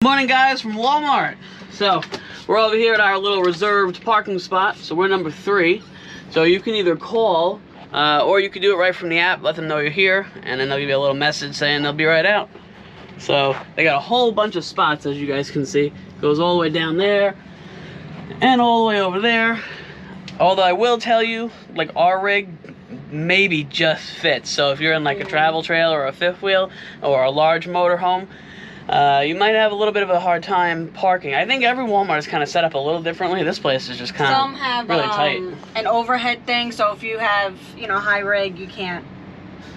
Morning guys from Walmart. So we're over here at our little reserved parking spot. So we're number 3. So you can either call or you can do it right from the app, let them know you're here, and then they'll give you a little message saying they'll be right out. So they got a whole bunch of spots, as you guys can see. It goes all the way down there and all the way over there. Although I will tell you, like, our rig maybe just fits. So if you're in like a travel trailer or a fifth wheel or a large motorhome, you might have a little bit of a hard time parking. I think every Walmart is kind of set up a little differently. This place is just kind of really tight. An overhead thing, so if you have, you know, high rig, you can't.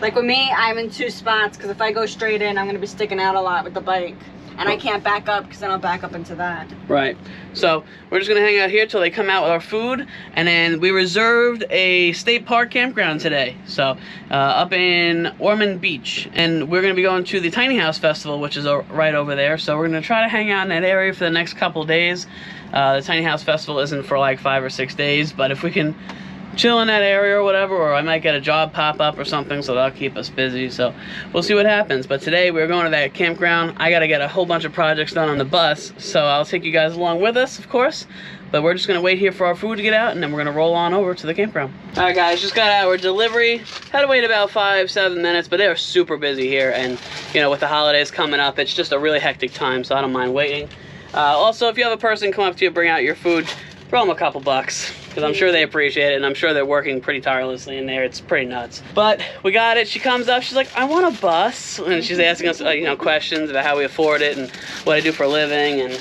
Like with me, I'm in 2 spots because if I go straight in, I'm going to be sticking out a lot with the bike. And I can't back up because then I'll back up into that. Right. So we're just going to hang out here till they come out with our food. And then we reserved a state park campground today. So up in Ormond Beach. And we're going to be going to the Tiny House Festival, which is right over there. So we're going to try to hang out in that area for the next couple days. The Tiny House Festival isn't for like 5 or 6 days. But if we can chill in that area or whatever, or I might get a job pop up or something, so that'll keep us busy. So we'll see what happens. But today we're going to that campground. I gotta get a whole bunch of projects done on the bus, so I'll take you guys along with us, of course. But we're just gonna wait here for our food to get out, and then we're gonna roll on over to the campground. All right guys, just got our delivery. Had to wait about 5-7 minutes, but they are super busy here, and you know, with the holidays coming up, it's just a really hectic time, so I don't mind waiting. Also, if you have a person come up to you, bring out your food, throw them a couple bucks, because I'm sure they appreciate it, and I'm sure they're working pretty tirelessly in there. It's pretty nuts. But we got it. She comes up, she's like, I want a bus, and she's asking us, you know, questions about how we afford it and what I do for a living, and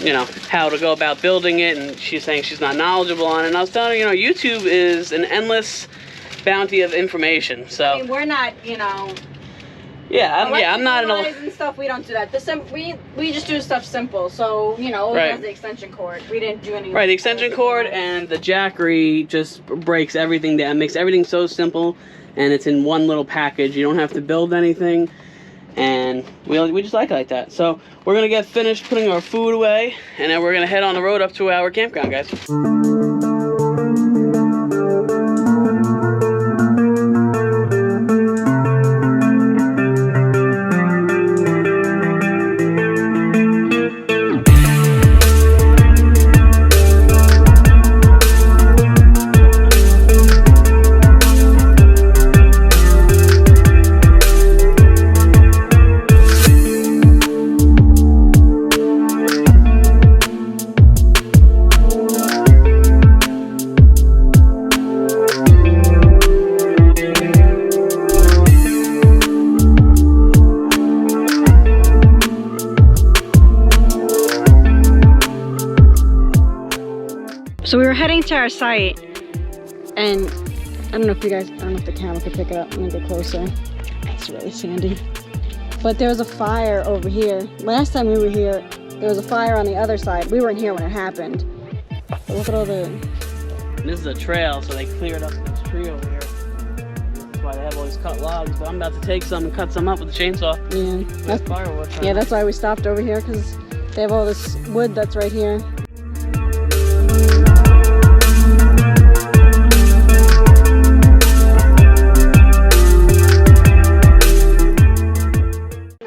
you know, how to go about building it. And she's saying she's not knowledgeable on it. And I was telling her, you know, YouTube is an endless bounty of information. So I mean, we're not, you know. Yeah, I'm not and stuff. We don't do that. We just do stuff simple. So you know, right. It has the extension cord. We didn't do any. Right, the extension cord and the Jackery just breaks everything down. Makes everything so simple, and it's in one little package. You don't have to build anything, and we just like it like that. So we're gonna get finished putting our food away, and then we're gonna head on the road up to our campground, guys. So we were heading to our site, and I don't know if the camera can pick it up. I'm gonna get closer. It's really sandy. But there was a fire over here. Last time we were here, there was a fire on the other side. We weren't here when it happened. But look at all the... This is a trail, so they cleared up this tree over here. That's why they have all these cut logs. But I'm about to take some and cut some up with the chainsaw. Yeah, that's why we stopped over here, because they have all this wood that's right here.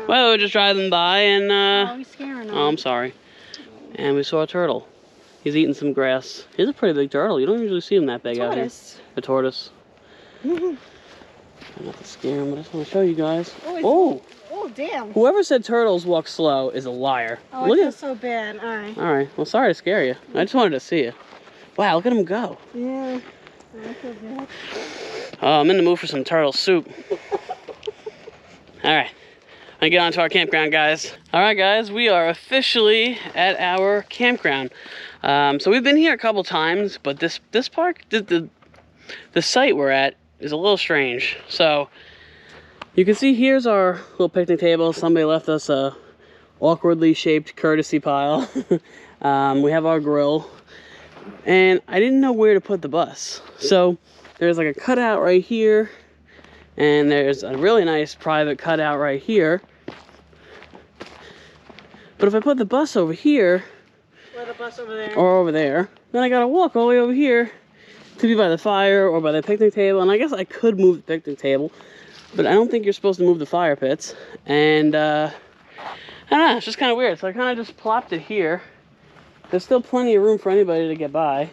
Well, we were just driving by and Oh, he's scaring us. Oh, I'm sorry. And we saw a turtle. He's eating some grass. He's a pretty big turtle. You don't usually see him that big out here. A tortoise. I'm not to scare him, but I just want to show you guys. Oh, damn. Whoever said turtles walk slow is a liar. Oh, look, I feel so bad. All right. All right. Well, sorry to scare you. I just wanted to see you. Wow, look at him go. Yeah. I feel bad. Oh, I'm in the mood for some turtle soup. All right. I'm gonna get on to our campground, guys. All right, guys, we are officially at our campground. So we've been here a couple times, but this park, the site we're at is a little strange. So you can see here's our little picnic table. Somebody left us a awkwardly shaped courtesy pile. We have our grill, and I didn't know where to put the bus. So there's like a cutout right here, and there's a really nice private cutout right here. But if I put the bus over here, or the bus over there, or over there, then I gotta walk all the way over here to be by the fire or by the picnic table. And I guess I could move the picnic table, but I don't think you're supposed to move the fire pits. And I don't know, it's just kind of weird. So I kind of just plopped it here. There's still plenty of room for anybody to get by.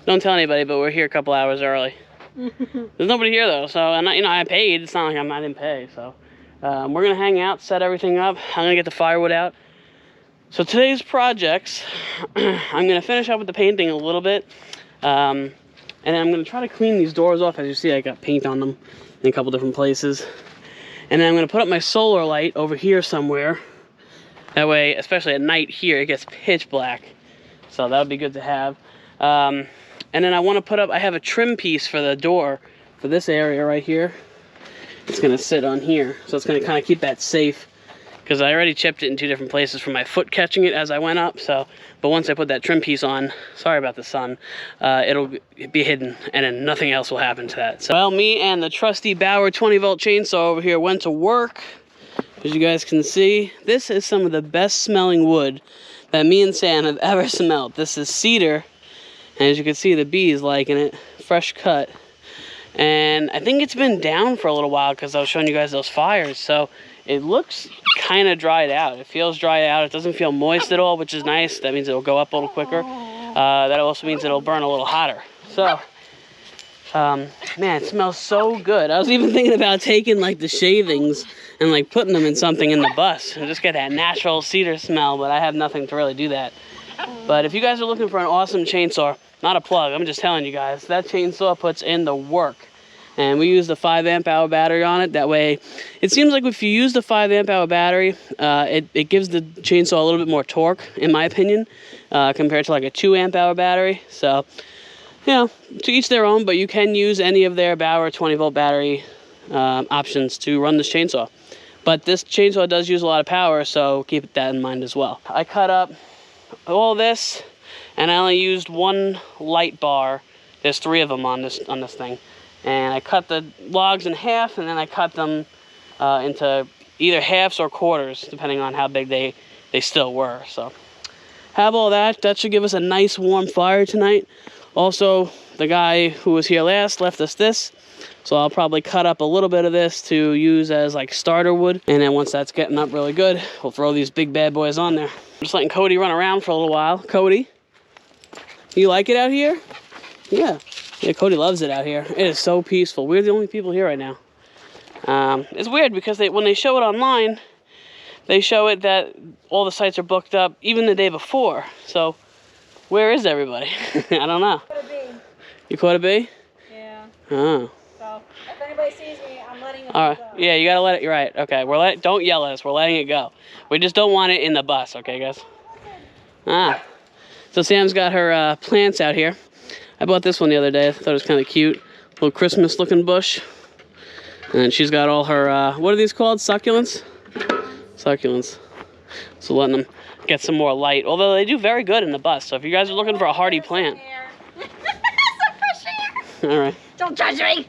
Don't tell anybody, but we're here a couple hours early. There's nobody here though, so and you know, I paid. It's not like I didn't pay. So we're gonna hang out, set everything up. I'm gonna get the firewood out. So today's projects, I'm gonna finish up with the painting a little bit, and then I'm gonna try to clean these doors off. As you see, I got paint on them in a couple different places. And then I'm gonna put up my solar light over here somewhere. That way, especially at night here, it gets pitch black. So that would be good to have. And then I want to put up, I have a trim piece for the door for this area right here. It's going to sit on here. So it's going to kind of keep that safe. Because I already chipped it in 2 different places for my foot catching it as I went up. So, but once I put that trim piece on, sorry about the sun, it'll be hidden. And then nothing else will happen to that. So, well, me and the trusty Bauer 20-volt chainsaw over here went to work. As you guys can see, this is some of the best smelling wood that me and Sam have ever smelled. This is cedar, and as you can see, the bees liking it. Fresh cut. And I think it's been down for a little while because I was showing you guys those fires. So it looks kind of dried out. It feels dried out. It doesn't feel moist at all, which is nice. That means it'll go up a little quicker. That also means it'll burn a little hotter. So, man, it smells so good. I was even thinking about taking like the shavings and like putting them in something in the bus and just get that natural cedar smell, but I have nothing to really do that. But if you guys are looking for an awesome chainsaw, not a plug, I'm just telling you guys, that chainsaw puts in the work. And we use the 5 amp hour battery on it. That way, it seems like if you use the 5 amp hour battery, it gives the chainsaw a little bit more torque, in my opinion, compared to like a 2 amp hour battery. So, you know, to each their own, but you can use any of their Bauer 20-volt battery options to run this chainsaw. But this chainsaw does use a lot of power, so keep that in mind as well. I cut up all this, and I only used 1 light bar. There's 3 of them on this thing. And I cut the logs in half, and then I cut them into either halves or quarters, depending on how big they still were. So have all that. That should give us a nice warm fire tonight. Also, the guy who was here last left us this. So I'll probably cut up a little bit of this to use as like starter wood. And then once that's getting up really good, we'll throw these big bad boys on there. I'm just letting Cody run around for a little while. Cody, you like it out here? Yeah. Yeah, Cody loves it out here. It is so peaceful. We're the only people here right now. It's weird because when they show it online, they show it that all the sites are booked up even the day before. So where is everybody? I don't know. Caught a bee. You caught a bee? Yeah. Oh. So if anybody sees me, I'm letting it All right. go. Yeah, you gotta let it. You're right. Okay. Don't yell at us. We're letting it go. We just don't want it in the bus. Okay, guys. Ah. So Sam's got her plants out here. I bought this one the other day. I thought it was kind of cute. Little Christmas looking bush. And she's got all her, what are these called? Succulents? Succulents. So letting them get some more light. Although they do very good in the bus. So if you guys are looking for a hardy plant. Some fresh air. All right. Don't judge me.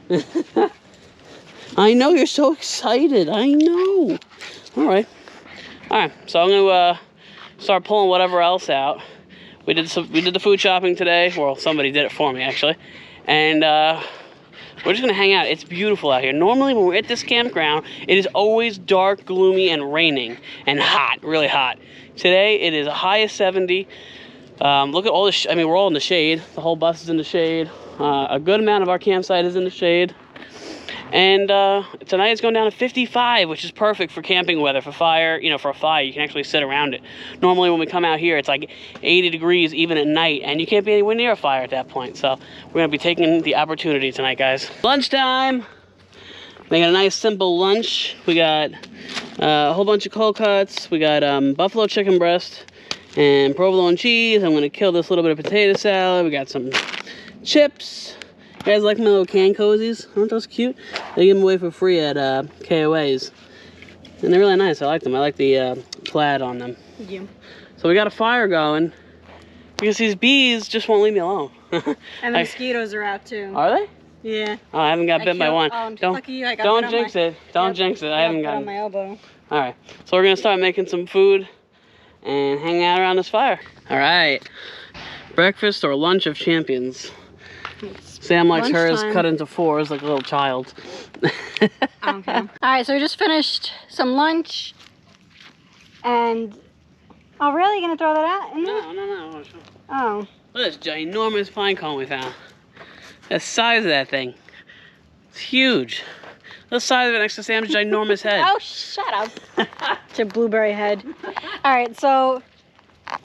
I know, you're so excited. I know. All right. All right. So I'm going to start pulling whatever else out. We did the food shopping today. Well, somebody did it for me, actually. And we're just going to hang out. It's beautiful out here. Normally, when we're at this campground, it is always dark, gloomy, and raining. And hot, really hot. Today, it is a high of 70. Look at all this. I mean, we're all in the shade. The whole bus is in the shade. A good amount of our campsite is in the shade. And tonight it's going down to 55, which is perfect for camping weather, for fire. You know, for a fire, you can actually sit around it. Normally when we come out here, it's like 80 degrees even at night, and you can't be anywhere near a fire at that point. So we're going to be taking the opportunity tonight, guys. Lunchtime! Making a nice simple lunch. We got a whole bunch of cold cuts. We got buffalo chicken breast and provolone cheese. I'm going to kill this little bit of potato salad. We got some chips. You guys like my little can cozies? Aren't those cute? They give them away for free at KOAs. And they're really nice. I like them. I like the plaid on them. Yeah. So we got a fire going because these bees just won't leave me alone. And the mosquitoes are out too. Are they? Yeah. Oh, I haven't got bit by one. Don't jinx it. Don't jinx it. I haven't got on my elbow. All right. So we're going to start making some food and hang out around this fire. All right. Breakfast or lunch of champions. Sam likes hers cut into 4s like a little child. Okay. All right, so we just finished some lunch. And, oh really, you gonna throw that out? No. Oh. Look at this ginormous pine cone we found. The size of that thing. It's huge. The size of it next to Sam's ginormous head. Oh, shut up. It's a blueberry head. All right, so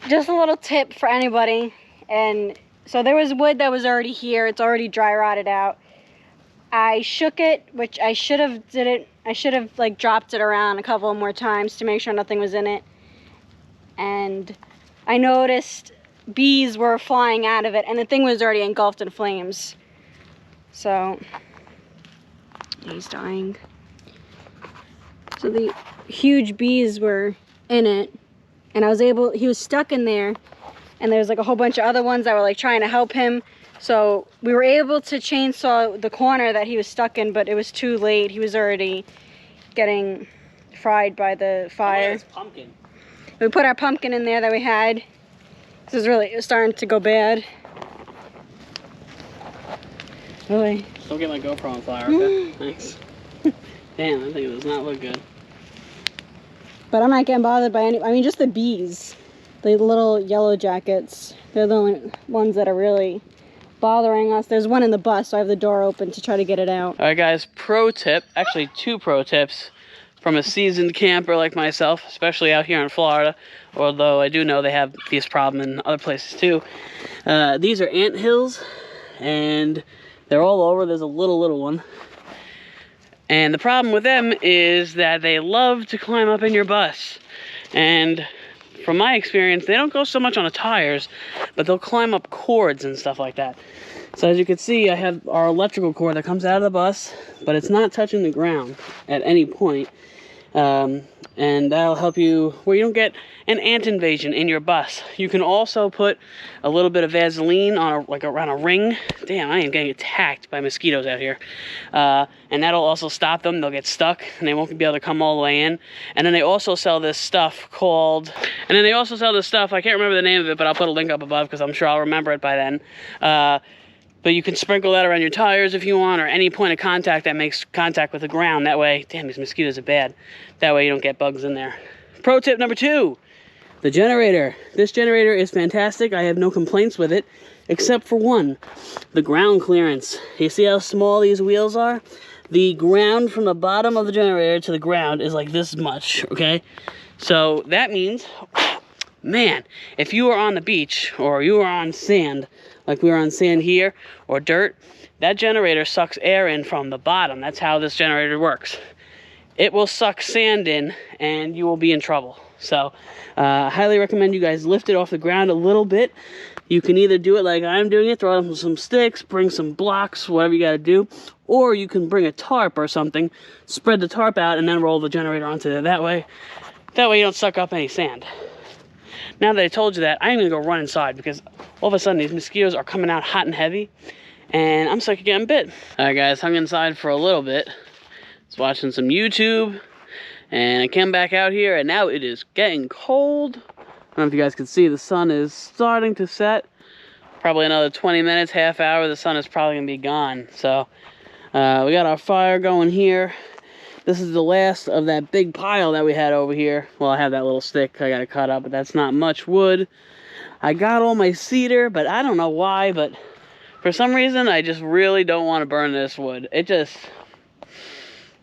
just a little tip for anybody. And so there was wood that was already here. It's already dry rotted out. I shook it, which I should have like dropped it around a couple more times to make sure nothing was in it. And I noticed bees were flying out of it, and the thing was already engulfed in flames. So he's dying. So the huge bees were in it, and he was stuck in there, and there was like a whole bunch of other ones that were like trying to help him. So we were able to chainsaw the corner that he was stuck in, but it was too late. He was already getting fried by the fire. Oh, pumpkin. We put our pumpkin in there that we had. It was starting to go bad. Really? Don't get my GoPro on fire, okay? Thanks. Damn, that thing does not look good. But I'm not getting bothered by I mean, just the bees. The little yellow jackets. They're the only ones that are really bothering us. There's one in the bus, so I have the door open to try to get it out. All right, guys, pro tip. Actually, 2 pro tips from a seasoned camper like myself, especially out here in Florida. Although I do know they have this problem in other places too. These are ant hills, and they're all over. There's a little one. And the problem with them is that they love to climb up in your bus. And from my experience, they don't go so much on the tires, but they'll climb up cords and stuff like that. So as you can see, I have our electrical cord that comes out of the bus, but it's not touching the ground at any point. And that'll help you where you don't get an ant invasion in your bus. You can also put a little bit of Vaseline on around a ring. Damn, I am getting attacked by mosquitoes out here. And that'll also stop them. They'll get stuck and they won't be able to come all the way in. And then they also sell this stuff I can't remember the name of it, but I'll put a link up above because I'm sure I'll remember it by then. But you can sprinkle that around your tires if you want, or any point of contact that makes contact with the ground. That way, damn, these mosquitoes are bad. That way you don't get bugs in there. Pro tip number 2, the generator. This generator is fantastic. I have no complaints with it, except for one, the ground clearance. You see how small these wheels are? The ground from the bottom of the generator to the ground is like this much, okay? So that means, man, if you are on the beach or you are on sand, like we were on sand here, or dirt, that generator sucks air in from the bottom. That's how this generator works. It will suck sand in and you will be in trouble. So I highly recommend you guys lift it off the ground a little bit. You can either do it like I'm doing it, throw out some sticks, bring some blocks, whatever you got to do, or you can bring a tarp or something, spread the tarp out, and then roll the generator onto there. That way you don't suck up any sand. Now that I told you that, I'm going to go run inside because all of a sudden these mosquitoes are coming out hot and heavy and I'm sick of getting bit. Alright guys, hung inside for a little bit. Was watching some YouTube and I came back out here and now it is getting cold. I don't know if you guys can see, the sun is starting to set. Probably another 20 minutes, half hour, the sun is probably going to be gone. So we got our fire going here. This is the last of that big pile that we had over here. Well, I have that little stick I gotta cut up, but that's not much wood. I got all my cedar, but I don't know why, but for some reason, I just really don't want to burn this wood. It just,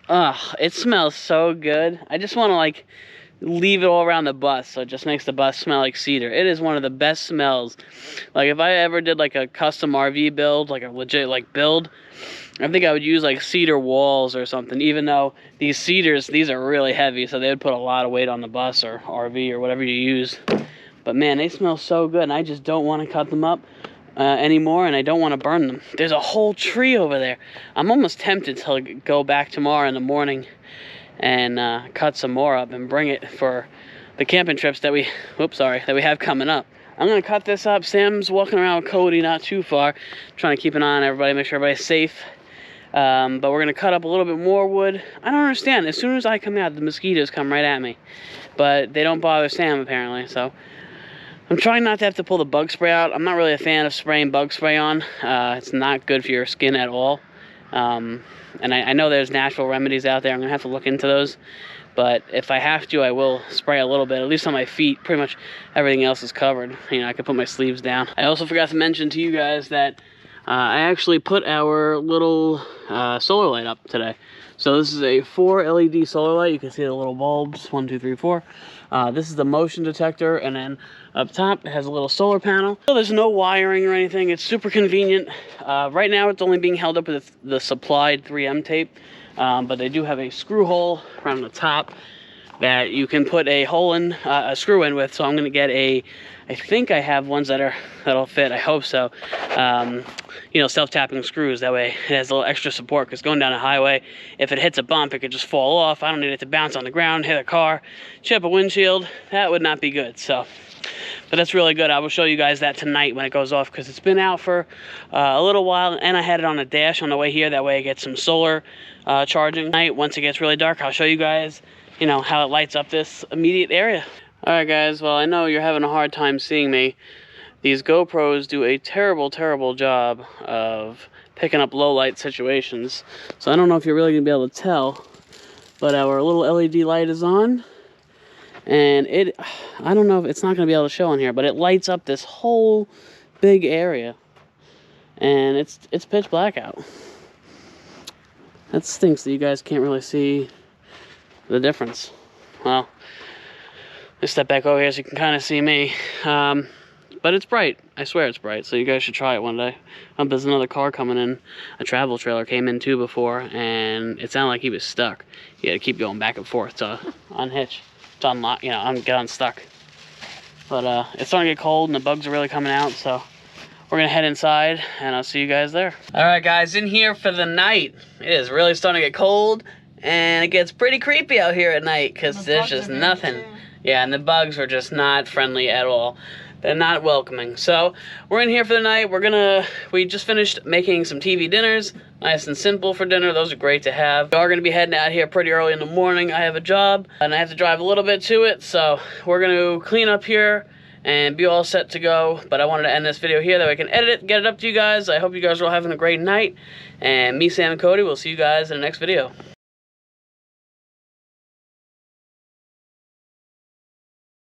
it smells so good. I just want to like leave it all around the bus, so it just makes the bus smell like cedar. It is one of the best smells. Like if I ever did like a custom RV build, like a legit like build, I think I would use like cedar walls or something, even though these cedars, these are really heavy, so they would put a lot of weight on the bus or RV or whatever you use. But man, they smell so good, and I just don't want to cut them up anymore, and I don't want to burn them. There's a whole tree over there. I'm almost tempted to go back tomorrow in the morning and cut some more up and bring it for the camping trips that we have coming up. I'm going to cut this up. Sam's walking around with Cody not too far, trying to keep an eye on everybody, make sure everybody's safe. But we're going to cut up a little bit more wood. I don't understand. As soon as I come out, the mosquitoes come right at me. But they don't bother Sam, apparently. So I'm trying not to have to pull the bug spray out. I'm not really a fan of spraying bug spray on. It's not good for your skin at all. And I know there's natural remedies out there. I'm going to have to look into those. but if I have to, I will spray a little bit, at least on my feet. Pretty much everything else is covered. You know, I can put my sleeves down. I also forgot to mention to you guys that I actually put our little solar light up today. So this is a 4 LED solar light. You can see the little bulbs, 1, 2, 3, 4. This is the motion detector, and then up top it has a little solar panel. So there's no wiring or anything. It's super convenient. Right now it's only being held up with the supplied 3M tape, but they do have a screw hole around the top that you can put a hole in, a screw in with. So I'm gonna get I think I have ones that'll fit. I hope so. You know, self-tapping screws. That way it has a little extra support, because going down a highway, if it hits a bump, it could just fall off. I don't need it to bounce on the ground, hit a car, chip a windshield. That would not be good. So, but that's really good. I will show you guys that tonight when it goes off, because it's been out for a little while, and I had it on a dash on the way here. That way I get some solar charging. Tonight, once it gets really dark, I'll show you guys, you know, how it lights up this immediate area. All right, guys. Well, I know you're having a hard time seeing me. These GoPros do a terrible, terrible job of picking up low light situations. So I don't know if you're really gonna be able to tell, but our little LED light is on, and I don't know if it's not gonna be able to show on here, but it lights up this whole big area, and it's pitch black out. That stinks that you guys can't really see the difference. Well, let's step back over here so you can kind of see me. But it's bright. I swear it's bright, so you guys should try it one day. There's another car coming in. A travel trailer came in too before, and it sounded like he was stuck. He had to keep going back and forth to unhitch, to unlock, you know, get unstuck. But it's starting to get cold, and the bugs are really coming out, so we're gonna head inside, and I'll see you guys there. All right, guys, in here for the night. It is really starting to get cold, and it gets pretty creepy out here at night, because there's just nothing. Yeah, and the bugs are just not friendly at all. They're not welcoming. So we're in here for the night. We just finished making some TV dinners, nice and simple for dinner. Those are great to have. We are gonna be heading out here pretty early in the morning. I have a job and I have to drive a little bit to it, so we're gonna clean up here and be all set to go. But I wanted to end this video here that I can edit it, get it up to you guys. I hope you guys are all having a great night, and me, Sam, and Cody will see you guys in the next video.